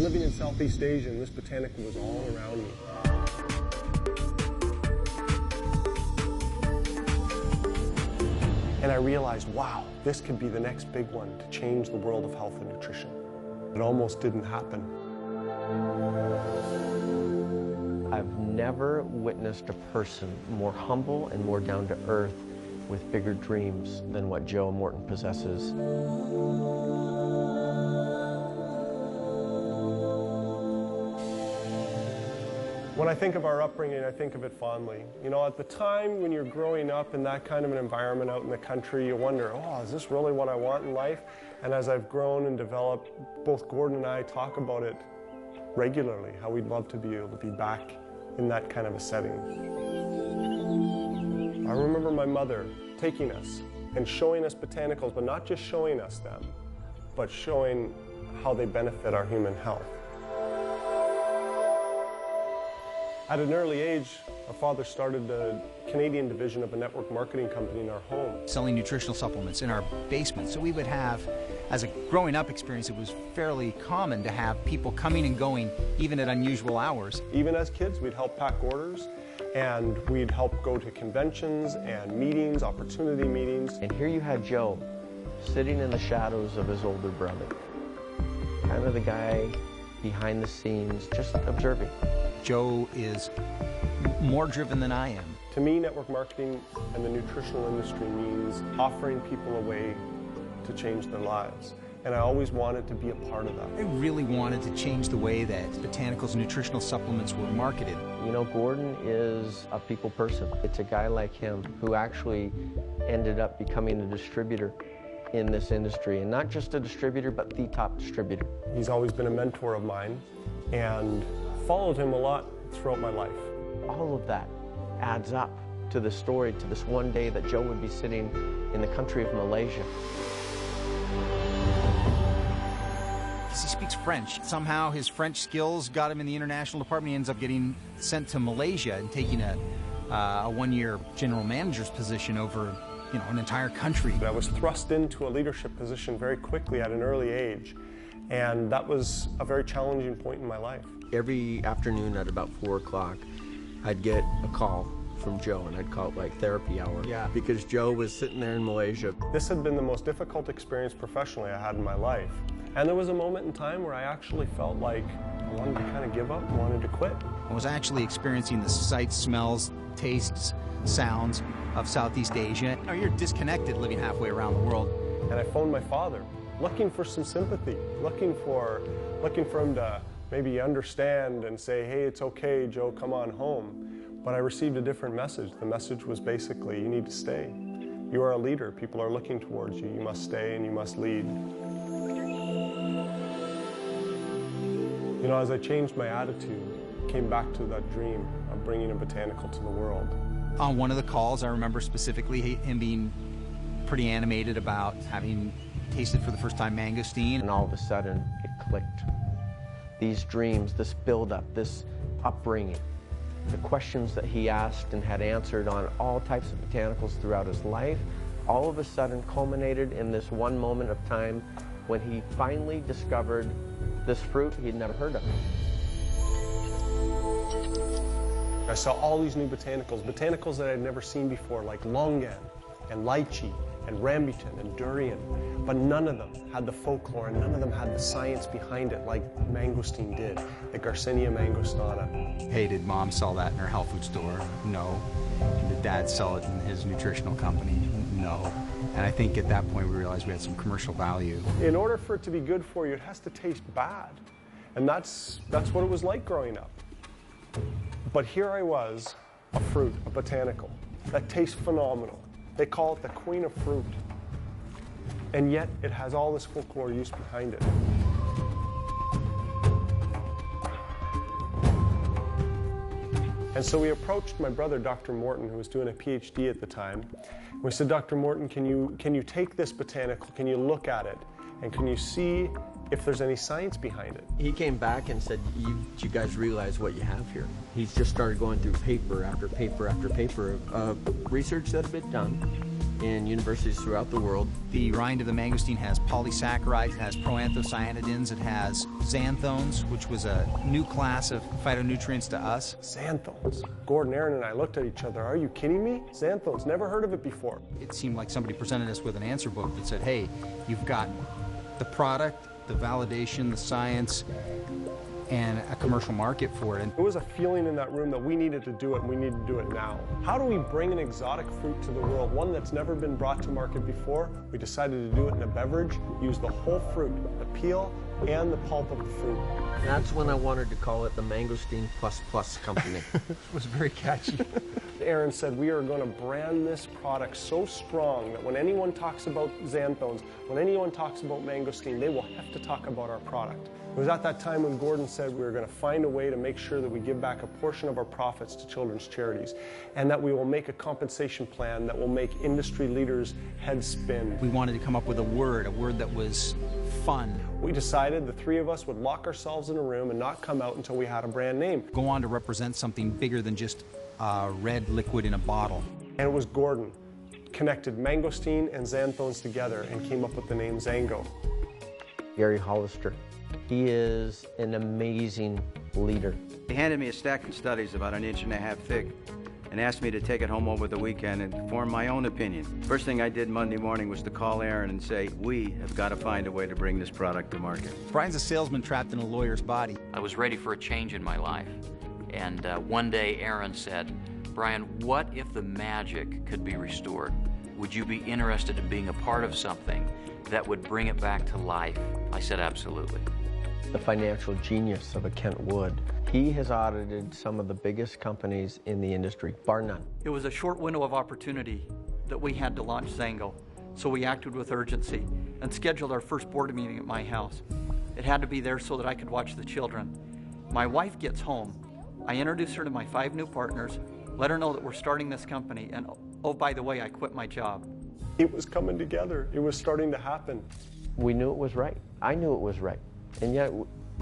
living in Southeast Asia, and this botanical was all around me. And I realized, wow, this could be the next big one to change the world of health and nutrition. It almost didn't happen. I've never witnessed a person more humble and more down to earth with bigger dreams than what Joe Morton possesses. When I think of our upbringing, I think of it fondly. You know, at the time when you're growing up in that kind of an environment out in the country, you wonder, oh, is this really what I want in life? And as I've grown and developed, both Gordon and I talk about it regularly, how we'd love to be able to be back in that kind of a setting. I remember my mother taking us and showing us botanicals, but not just showing us them, but showing how they benefit our human health. At an early age, our father started the Canadian division of a network marketing company in our home. Selling nutritional supplements in our basement. So we would have, as a growing up experience, it was fairly common to have people coming and going even at unusual hours. Even as kids, we'd help pack orders, and we'd help go to conventions and meetings, opportunity meetings. And here you had Joe sitting in the shadows of his older brother. Kind of the guy behind the scenes, just observing. Joe is more driven than I am. To me, network marketing and the nutritional industry means offering people a way to change their lives. And I always wanted to be a part of that. I really wanted to change the way that botanicals and nutritional supplements were marketed. You know, Gordon is a people person. It's a guy like him who actually ended up becoming a distributor in this industry. And not just a distributor, but the top distributor. He's always been a mentor of mine and followed him a lot throughout my life. All of that adds up to the story, to this one day that Joe would be sitting in the country of Malaysia. He speaks French. Somehow his French skills got him in the international department. He ends up getting sent to Malaysia and taking a one-year general manager's position over, you know, an entire country. I was thrust into a leadership position very quickly at an early age, and that was a very challenging point in my life. Every afternoon at about 4 o'clock, I'd get a call from Joe, and I'd call it like therapy hour. Yeah. Because Joe was sitting there in Malaysia. This had been the most difficult experience professionally I had in my life. And there was a moment in time where I actually felt like I wanted to kind of give up, wanted to quit. I was actually experiencing the sights, smells, tastes, sounds of Southeast Asia. You know, you're disconnected living halfway around the world. And I phoned my father, looking for some sympathy, looking for him to maybe understand and say, hey, it's okay, Joe, come on home. But I received a different message. The message was basically, you need to stay. You are a leader. People are looking towards you. You must stay and you must lead. You know, as I changed my attitude, came back to that dream of bringing a botanical to the world. On one of the calls, I remember specifically him being pretty animated about having tasted for the first time mangosteen. And all of a sudden, it clicked. These dreams, this buildup, this upbringing, the questions that he asked and had answered on all types of botanicals throughout his life, all of a sudden culminated in this one moment of time when he finally discovered this fruit he'd never heard of. I saw all these new botanicals that I'd never seen before, like longan and lychee and rambutan and durian, but none of them had the folklore and none of them had the science behind it like mangosteen did, the Garcinia mangostana. Hey, did Mom sell that in her health food store? No. Did Dad sell it in his nutritional company? No. And I think at that point we realized we had some commercial value. In order for it to be good for you, it has to taste bad. And that's what it was like growing up. But here I was, a fruit, a botanical, that tastes phenomenal. They call it the queen of fruit. And yet it has all this folklore use behind it. And so we approached my brother, Dr. Morton, who was doing a PhD at the time. We said, Dr. Morton, can you take this botanical, can you look at it, and can you see if there's any science behind it? He came back and said, you guys realize what you have here. He's just started going through paper after paper after paper of research that had been done in universities throughout the world. The rind of the mangosteen has polysaccharides, it has proanthocyanidins, it has xanthones, which was a new class of phytonutrients to us. Xanthones. Gordon, Aaron, and I looked at each other. Are you kidding me? Xanthones, never heard of it before. It seemed like somebody presented us with an answer book that said, hey, you've got the product, the validation, the science, and a commercial market for it. And there was a feeling in that room that we needed to do it, and we need to do it now. How do we bring an exotic fruit to the world, one that's never been brought to market before? We decided to do it in a beverage, use the whole fruit, the peel and the pulp of the fruit. That's when I wanted to call it the Mangosteen Plus Plus Company. It was very catchy. Aaron said we are going to brand this product so strong that when anyone talks about xanthones, when anyone talks about mangosteen, they will have to talk about our product. It was at that time when Gordon said we were going to find a way to make sure that we give back a portion of our profits to children's charities, and that we will make a compensation plan that will make industry leaders' heads spin. We wanted to come up with a word that was fun. We decided the three of us would lock ourselves in a room and not come out until we had a brand name. Go on to represent something bigger than just red liquid in a bottle. And it was Gordon connected mangosteen and xanthones together and came up with the name Xango. Gary Hollister. He is an amazing leader. He handed me a stack of studies about 1.5 inches thick and asked me to take it home over the weekend and form my own opinion. First thing I did Monday morning was to call Aaron and say, we have got to find a way to bring this product to market. Brian's a salesman trapped in a lawyer's body. I was ready for a change in my life. And one day Aaron said, Brian, what if the magic could be restored? Would you be interested in being a part of something that would bring it back to life? I said, absolutely. The financial genius of a Kent Wood. He has audited some of the biggest companies in the industry, bar none. It was a short window of opportunity that we had to launch Xango, so we acted with urgency and scheduled our first board meeting at my house. It had to be there so that I could watch the children. My wife gets home. I introduce her to my 5 new partners, let her know that we're starting this company, and oh, by the way, I quit my job. It was coming together. It was starting to happen. We knew it was right. I knew it was right. And yet,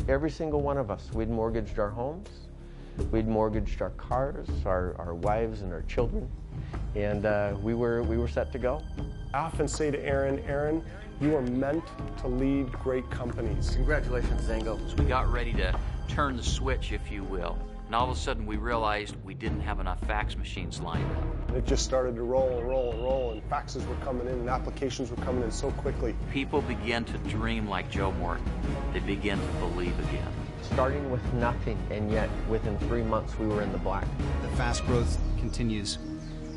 every single one of us, we'd mortgaged our homes, we'd mortgaged our cars, our wives and our children, and we were set to go. I often say to Aaron, Aaron, you are meant to lead great companies. Congratulations, Xango. So we got ready to turn the switch, if you will. And all of a sudden we realized we didn't have enough fax machines lined up. It just started to roll and roll and roll, and faxes were coming in and applications were coming in so quickly. People began to dream like Joe Morton. They began to believe again. Starting with nothing, and yet within 3 months we were in the black. The fast growth continues,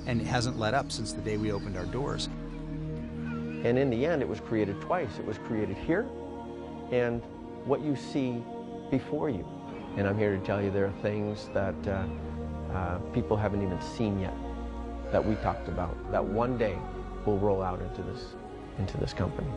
and it hasn't let up since the day we opened our doors. And in the end, it was created twice. It was created here, and what you see before you. And I'm here to tell you there are things that people haven't even seen yet that we talked about, that one day will roll out into this company.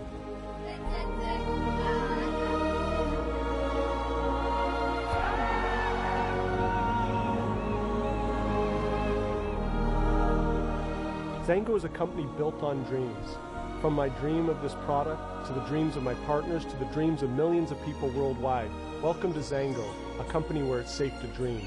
Xango is a company built on dreams. From my dream of this product, to the dreams of my partners, to the dreams of millions of people worldwide. Welcome to Xango, a company where it's safe to dream.